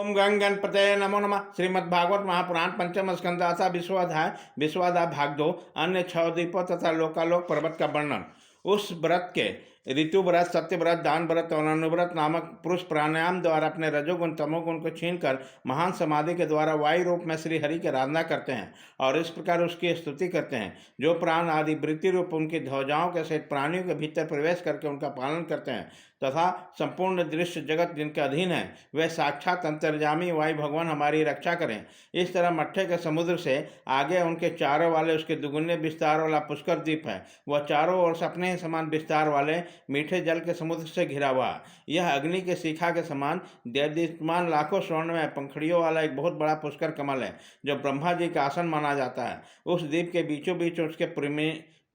ओम गंग गणपतये नमो नमः। श्रीमद्भागवत महापुराण पंचम स्कंद अथा विश्वाध्याय विश्वाध्याय भाग 2 अन्य 6 द्वीपों तथा लोकालोक पर्वत का वर्णन। उस व्रत के ऋतु व्रत, सत्य व्रत, दान व्रत और अनुव्रत नामक पुरुष प्राणायाम द्वारा अपने रजोगुण तमोगुण को छीनकर महान समाधि के द्वारा वायु रूप में श्री हरि की आराधना करते हैं और इस प्रकार उसकी स्तुति करते हैं। जो प्राण आदि वृत्ति रूप उनकी ध्वजाओं के सहित प्राणियों के भीतर प्रवेश करके उनका पालन करते हैं तथा संपूर्ण दृश्य जगत जिनके अधीन है वे साक्षात अंतर्यामी वायु भगवान हमारी रक्षा करें। इस तरह मट्ठे के समुद्र से आगे उनके चारों वाले उसके दुगुने विस्तार वाला पुष्कर द्वीप है। वह चारों ओर सपने ही समान विस्तार वाले मीठे जल के समुद्र से घिरा हुआ। यह अग्नि के शिखा के समान देदीप्यमान लाखों स्वर्ण में पंखड़ियों वाला एक बहुत बड़ा पुष्कर कमल है जो ब्रह्मा जी का आसन माना जाता है। उस द्वीप के बीचों बीच उसके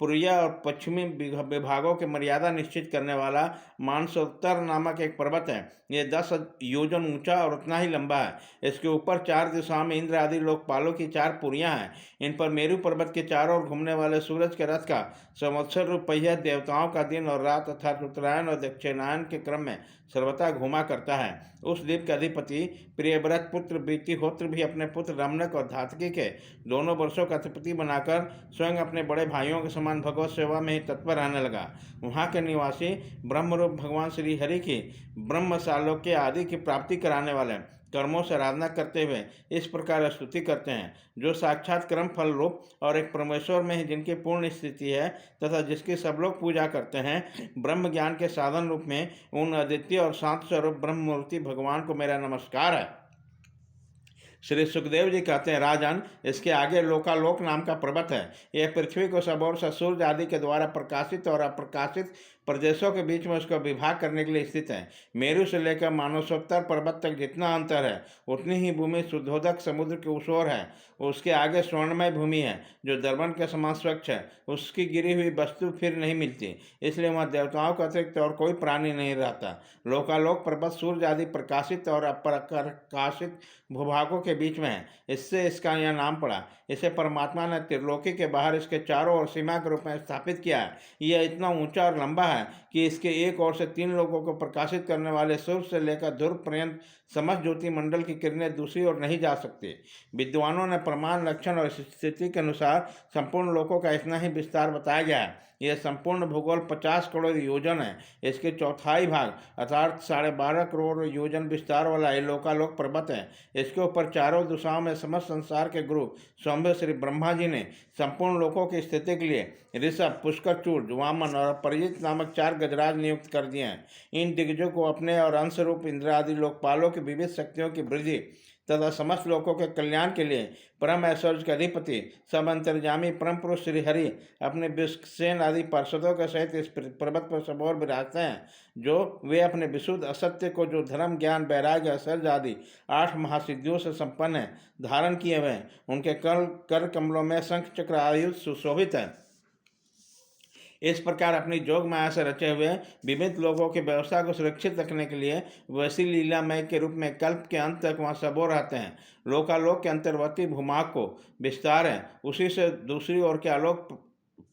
पूर्वीय और पश्चिमी विभागों की मर्यादा निश्चित करने वाला मानसोत्तर नामक एक पर्वत है। ये 10 योजन ऊंचा और उतना ही लंबा है। इसके ऊपर 4 दिशाओं में इंद्र आदि लोकपालों की 4 पुरियां हैं। इन पर मेरु पर्वत के चारों ओर घूमने वाले सूरज के रथ का संवत्सर रूप पहिया देवताओं का दिन और रात अर्थात उत्तरायण और दक्षिणायन के क्रम में सर्वथा घुमा करता है। उस द्वीप के अधिपति प्रियव्रत पुत्र बीतिहोत्र भी अपने पुत्र रमणक और धातकी के दोनों वर्षों का अधिपति बनाकर स्वयं अपने बड़े भाइयों के समान भगवत सेवा में ही तत्पर रहने लगा। वहाँ के निवासी ब्रह्मरूप भगवान श्री हरि की ब्रह्मसालोक्य आदि की प्राप्ति कराने वाले कर्मों से आराधना करते हुए इस प्रकार स्तुति करते हैं। जो साक्षात कर्म फल रूप और एक परमेश्वर में ही जिनकी पूर्ण स्थिति है तथा जिसकी सब लोग पूजा करते हैं, ब्रह्म ज्ञान के साधन रूप में उन अद्वितीय और शांत स्वरूप ब्रह्म मूर्ति भगवान को मेरा नमस्कार है। श्री सुखदेव जी कहते हैं, राजन, इसके आगे लोकालोक नाम का पर्वत है। यह पृथ्वी को सब ओर से सूर्य आदि के द्वारा प्रकाशित और अप्रकाशित प्रदेशों के बीच में उसका विभाग करने के लिए स्थित है। मेरु से लेकर मानसोत्तर पर्वत तक जितना अंतर है उतनी ही भूमि शुद्धोदक समुद्र के उस ओर है। उसके आगे स्वर्णमय भूमि है जो दर्पण के समान स्वच्छ है। उसकी गिरी हुई वस्तु फिर नहीं मिलती, इसलिए वहाँ देवताओं का अतिरिक्त और कोई प्राणी नहीं रहता। लोकालोक पर्वत सूर्य आदि प्रकाशित और अप्रकाशित भूभागों के बीच में है, इससे इसका यह नाम पड़ा। इसे परमात्मा ने त्रिलोकी के बाहर इसके चारों ओर सीमा के रूप में स्थापित किया है। यह इतना ऊंचा और लंबा है कि इसके एक ओर से 3 लोगों को प्रकाशित करने वाले सूर्य से लेकर ध्रुव पर्यंत समस्त ज्योति मंडल की किरणें दूसरी ओर नहीं जा सकती। विद्वानों ने प्रमाण, लक्षण और स्थिति के अनुसार संपूर्ण लोकों का इतना ही विस्तार बताया गया है। यह संपूर्ण भूगोल 50 करोड़ योजन है। इसके चौथाई भाग अर्थात 12.5 करोड़ योजन विस्तार वाला ये लोकालोक पर्वत है। इसके ऊपर चारों दिशाओं में समस्त संसार के गुरु स्वयं श्री ब्रह्मा जी ने संपूर्ण लोकों की स्थिति के लिए ऋषभ, पुष्करचूड, वामन और अपरिजित नामक 4 गजराज नियुक्त कर दिए हैं। इन दिग्गजों को अपने और अंश रूप इंद्र आदि लोकपालों की विविध शक्तियों की वृद्धि तथा समस्त लोकों के कल्याण के लिए परम ऐश्वर्य के अधिपति सब अंतर्यामी परम पुरुष श्री हरि अपने विश्वसेन आदि पार्षदों के सहित इस पर्वत पर सब ओर विराजते हैं। जो वे अपने विशुद्ध असत्य को, जो धर्म, ज्ञान, वैराग्य, ऐश्वर्य आदि 8 महासिद्धियों से संपन्न है, धारण किए हुए हैं। उनके कर कमलों में शंख चक्र आयुध सुशोभित है। इस प्रकार अपनी जोग माया से रचे हुए विविध लोगों की व्यवस्था को सुरक्षित रखने के लिए वैसी लीलामय के रूप में कल्प के अंत तक वहाँ सबो रहते हैं। लोकालोक के अंतर्वर्ती भूभाग को विस्तार है, उसी से दूसरी ओर के आलोक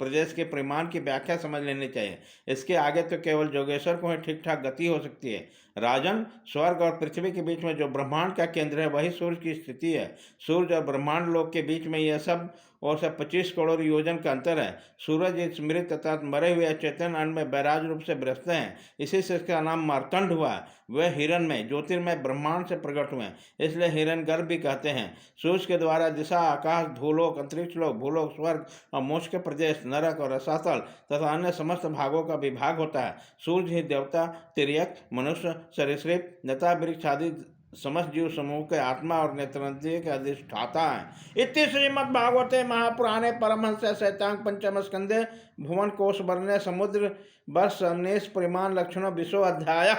प्रदेश के परिमाण की व्याख्या समझ लेनी चाहिए। इसके आगे तो केवल जोगेश्वर को ही ठीक ठाक गति हो सकती है। राजन, स्वर्ग और पृथ्वी के बीच में जो ब्रह्मांड का केंद्र है वही सूर्य की स्थिति है। सूर्य और ब्रह्मांड लोक के बीच में यह सब और सब 25 करोड़ योजन का अंतर है। सूरज इस मृत अर्थात मरे हुए चेतन अंड में बैराज रूप से बरसते हैं, इसी से इसका नाम मार्तंड हुआ। वह हिरणमय ज्योतिर्मय ब्रह्मांड से प्रकट हुए, इसलिए हिरणगर्भ भी कहते हैं। सूर्य के द्वारा दिशा, आकाश, भूलोक, अंतरिक्ष लोक, भूलोक, स्वर्ग और मोक्ष के प्रदेश, नरक और रसातल तथा अन्य समस्त भागों का विभाग होता है। सूर्य ही देवता, तिर्यक, मनुष्य, सरीसृप, लता वृक्ष आदि समस्त जीव समूह के आत्मा और नेत्रंद्रिय के अधिष्ठाता है। इति श्रीमद्भागवते महापुराणे परमहंस सहितांग पंचम स्कंदे भुवन कोश वर्णे समुद्र वर्ष अन्येष परिमाण लक्षणों 20 अध्याय।